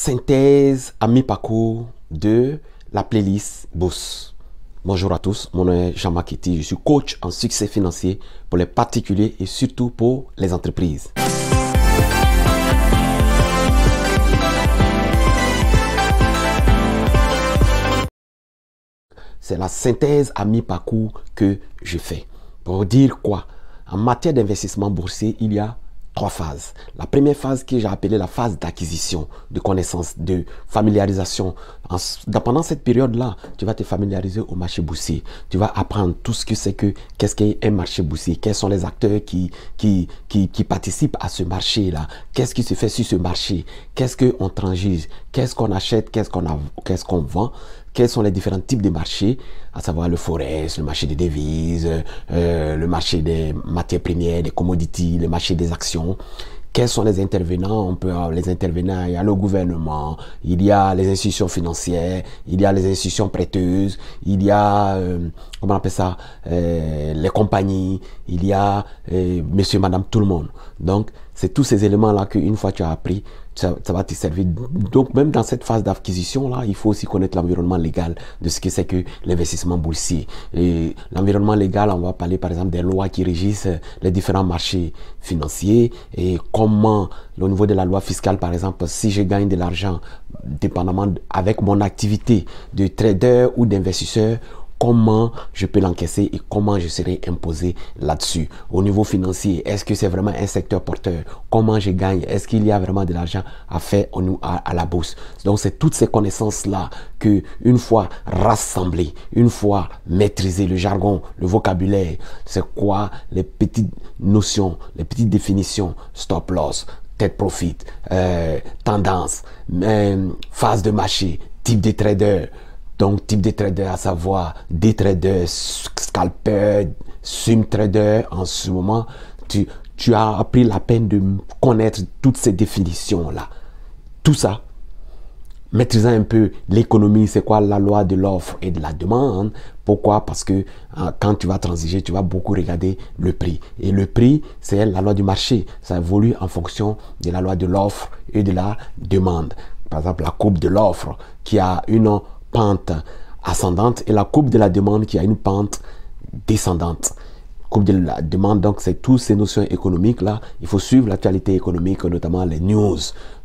synthèse à mi-parcours de la playlist Bourse. Bonjour à tous, mon nom est Jean-Marc Eti, je suis coach en succès financier pour les particuliers et surtout pour les entreprises. C'est la synthèse à mi-parcours que je fais. Pour dire quoi? En matière d'investissement boursier, il y a 3 phases. La première phase que j'ai appelée la phase d'acquisition, de connaissance, de familiarisation. Pendant cette période-là, tu vas te familiariser au marché boursier. Tu vas apprendre tout ce que c'est qu'est-ce qu'un marché boursier, quels sont les acteurs qui participent à ce marché-là, qu'est-ce qui se fait sur ce marché, qu'est-ce qu'on transige, qu'est-ce qu'on achète, qu'est-ce qu'on vend, quels sont les différents types de marchés, à savoir le forex, le marché des devises, le marché des matières premières, des commodities, le marché des actions. Quels sont les intervenants? On peut avoir les intervenants, il y a le gouvernement, il y a les institutions financières, il y a les institutions prêteuses, il y a, comment on appelle ça, les compagnies, il y a monsieur, madame, tout le monde. Donc, c'est tous ces éléments-là qu'une fois tu as appris, ça va te servir. Donc, même dans cette phase d'acquisition-là, il faut aussi connaître l'environnement légal de ce que c'est que l'investissement boursier. Et l'environnement légal, on va parler par exemple des lois qui régissent les différents marchés financiers et comment, au niveau de la loi fiscale, par exemple, si je gagne de l'argent, dépendamment avec mon activité de trader ou d'investisseur, comment je peux l'encaisser et comment je serai imposé là-dessus. Au niveau financier, est-ce que c'est vraiment un secteur porteur? Comment je gagne? Est-ce qu'il y a vraiment de l'argent à faire à la bourse? Donc, c'est toutes ces connaissances-là que, une fois rassemblées, une fois maîtrisées, le jargon, le vocabulaire, c'est quoi les petites notions, les petites définitions, stop loss, take profit, tendance, phase de marché, type de trader. Donc, type de trader, à savoir des traders, scalpers, swing trader. En ce moment, tu as pris la peine de connaître toutes ces définitions-là. Tout ça, maîtrisant un peu l'économie, c'est quoi la loi de l'offre et de la demande. Pourquoi? Parce que quand tu vas transiger, tu vas beaucoup regarder le prix. Et le prix, c'est la loi du marché. Ça évolue en fonction de la loi de l'offre et de la demande. Par exemple, la courbe de l'offre qui a une pente ascendante et la courbe de la demande qui a une pente descendante. Courbe de la demande, donc c'est toutes ces notions économiques là. Il faut suivre l'actualité économique, notamment les news,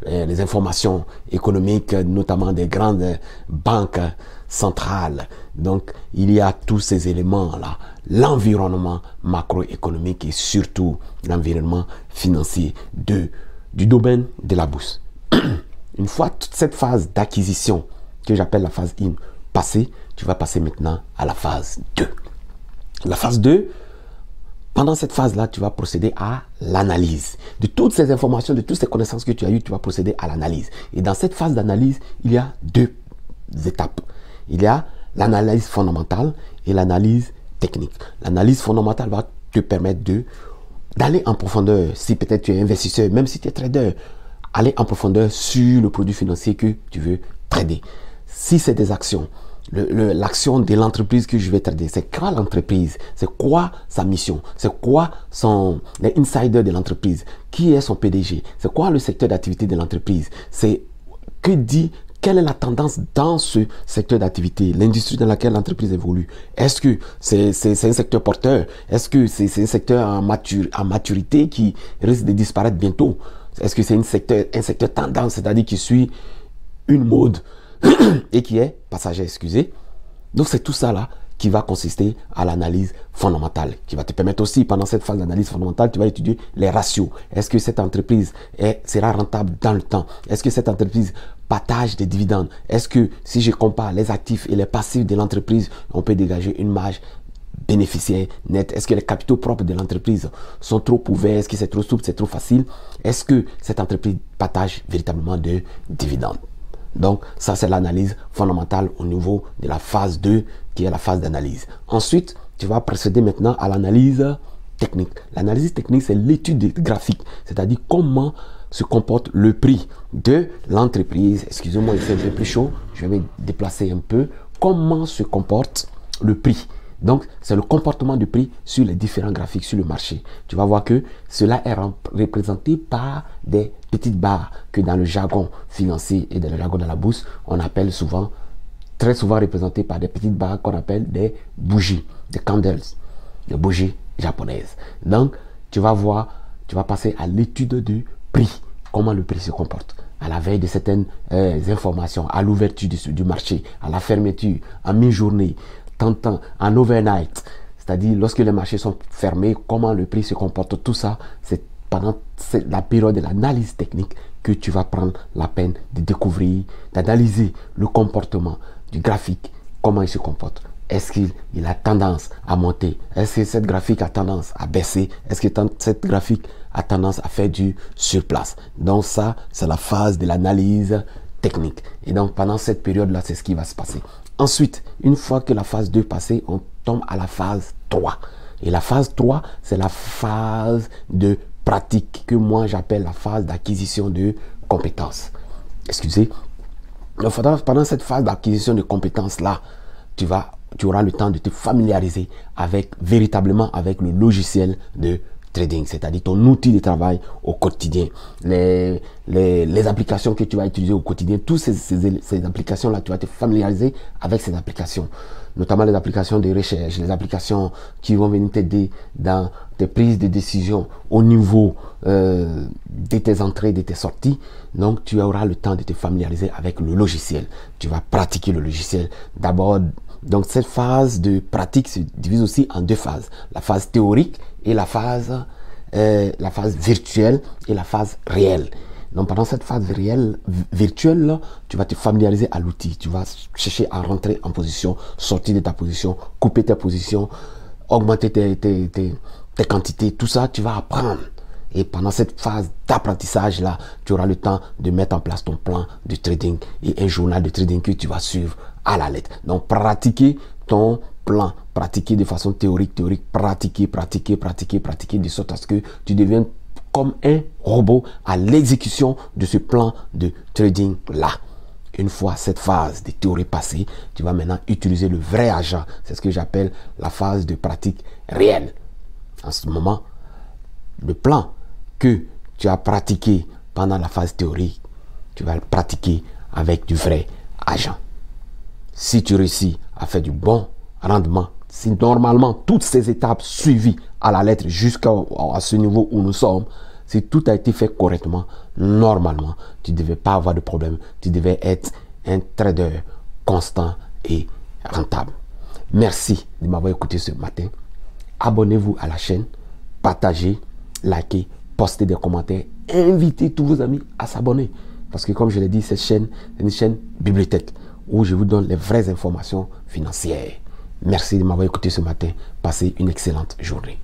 les informations économiques, notamment des grandes banques centrales. Donc il y a tous ces éléments là, l'environnement macroéconomique et surtout l'environnement financier du domaine de la bourse. Une fois toute cette phase d'acquisition que j'appelle la phase 1 passée, tu vas passer maintenant à la phase 2. La phase 2, pendant cette phase-là, tu vas procéder à l'analyse. De toutes ces informations, de toutes ces connaissances que tu as eues, tu vas procéder à l'analyse. Et dans cette phase d'analyse, il y a 2 étapes. Il y a l'analyse fondamentale et l'analyse technique. L'analyse fondamentale va te permettre d'aller en profondeur. Si peut-être tu es investisseur, même si tu es trader, aller en profondeur sur le produit financier que tu veux trader. Si c'est des actions, l'action de l'entreprise que je vais trader, c'est quoi l'entreprise? C'est quoi sa mission? C'est quoi les insiders de l'entreprise? Qui est son PDG? C'est quoi le secteur d'activité de l'entreprise? C'est quelle est la tendance dans ce secteur d'activité, l'industrie dans laquelle l'entreprise évolue? Est-ce que c'est un secteur porteur? Est-ce que c'est un secteur en maturité qui risque de disparaître bientôt? Est-ce que c'est un secteur tendance, c'est-à-dire qui suit une mode et qui est passager, excusez. Donc c'est tout ça là qui va consister à l'analyse fondamentale, qui va te permettre aussi, pendant cette phase d'analyse fondamentale, tu vas étudier les ratios. Est-ce que cette entreprise sera rentable dans le temps? Est-ce que cette entreprise partage des dividendes? Est-ce que si je compare les actifs et les passifs de l'entreprise, on peut dégager une marge bénéficiaire nette? Est-ce que les capitaux propres de l'entreprise sont trop ouverts? Est-ce que c'est trop souple, c'est trop facile? Est-ce que cette entreprise partage véritablement de dividendes? Donc, ça, c'est l'analyse fondamentale au niveau de la phase 2, qui est la phase d'analyse. Ensuite, tu vas procéder maintenant à l'analyse technique. L'analyse technique, c'est l'étude graphique, c'est-à-dire comment se comporte le prix de l'entreprise. Excusez-moi, il fait un peu plus chaud. Je vais me déplacer un peu. Comment se comporte le prix Donc, c'est le comportement du prix sur les différents graphiques sur le marché. Tu vas voir que cela est représenté par des petites barres que dans le jargon financier et dans le jargon de la bourse, on appelle souvent, très souvent représenté par des petites barres qu'on appelle des bougies, des candles, des bougies japonaises. Donc, tu vas voir, tu vas passer à l'étude du prix, comment le prix se comporte, à la veille de certaines informations, à l'ouverture du marché, à la fermeture, à mi-journée, en overnight, c'est-à-dire lorsque les marchés sont fermés, comment le prix se comporte, tout ça, c'est pendant la période de l'analyse technique que tu vas prendre la peine de découvrir, d'analyser le comportement du graphique, comment il se comporte. Est-ce qu'il a tendance à monter? Est-ce que cette graphique a tendance à baisser? Est-ce que cette graphique a tendance à faire du surplace? Donc ça, c'est la phase de l'analyse technique. Et donc pendant cette période-là, c'est ce qui va se passer. Ensuite, une fois que la phase 2 est passée, on tombe à la phase 3. Et la phase 3, c'est la phase de pratique que moi j'appelle la phase d'acquisition de compétences. Excusez. Donc, pendant cette phase d'acquisition de compétences-là, tu auras le temps de te familiariser véritablement avec le logiciel de trading, c'est-à-dire ton outil de travail au quotidien, les applications que tu vas utiliser au quotidien, toutes ces applications-là, tu vas te familiariser avec ces applications, notamment les applications de recherche, les applications qui vont venir t'aider dans tes prises de décision au niveau de tes entrées, de tes sorties. Donc, tu auras le temps de te familiariser avec le logiciel. Tu vas pratiquer le logiciel. D'abord, donc cette phase de pratique se divise aussi en deux phases. La phase théorique et la phase virtuelle et la phase réelle. Donc pendant cette phase virtuelle, là, tu vas te familiariser à l'outil. Tu vas chercher à rentrer en position, sortir de ta position, couper tes positions, augmenter tes quantités. Tout ça, tu vas apprendre. Et pendant cette phase d'apprentissage-là, tu auras le temps de mettre en place ton plan de trading et un journal de trading que tu vas suivre à la lettre. Donc, pratiquer ton plan, pratiquer de façon théorique, pratiquer, de sorte à ce que tu deviennes comme un robot à l'exécution de ce plan de trading-là. Une fois cette phase de théorie passée, tu vas maintenant utiliser le vrai argent. C'est ce que j'appelle la phase de pratique réelle. En ce moment, le plan que tu as pratiqué pendant la phase théorique, tu vas le pratiquer avec du vrai argent. Si tu réussis à faire du bon rendement, si normalement toutes ces étapes suivies à la lettre jusqu'à ce niveau où nous sommes, si tout a été fait correctement, normalement, tu ne devais pas avoir de problème. Tu devais être un trader constant et rentable. Merci de m'avoir écouté ce matin. Abonnez-vous à la chaîne, partagez, likez, postez des commentaires, invitez tous vos amis à s'abonner. Parce que comme je l'ai dit, cette chaîne est une chaîne bibliothèque où je vous donne les vraies informations financières. Merci de m'avoir écouté ce matin. Passez une excellente journée.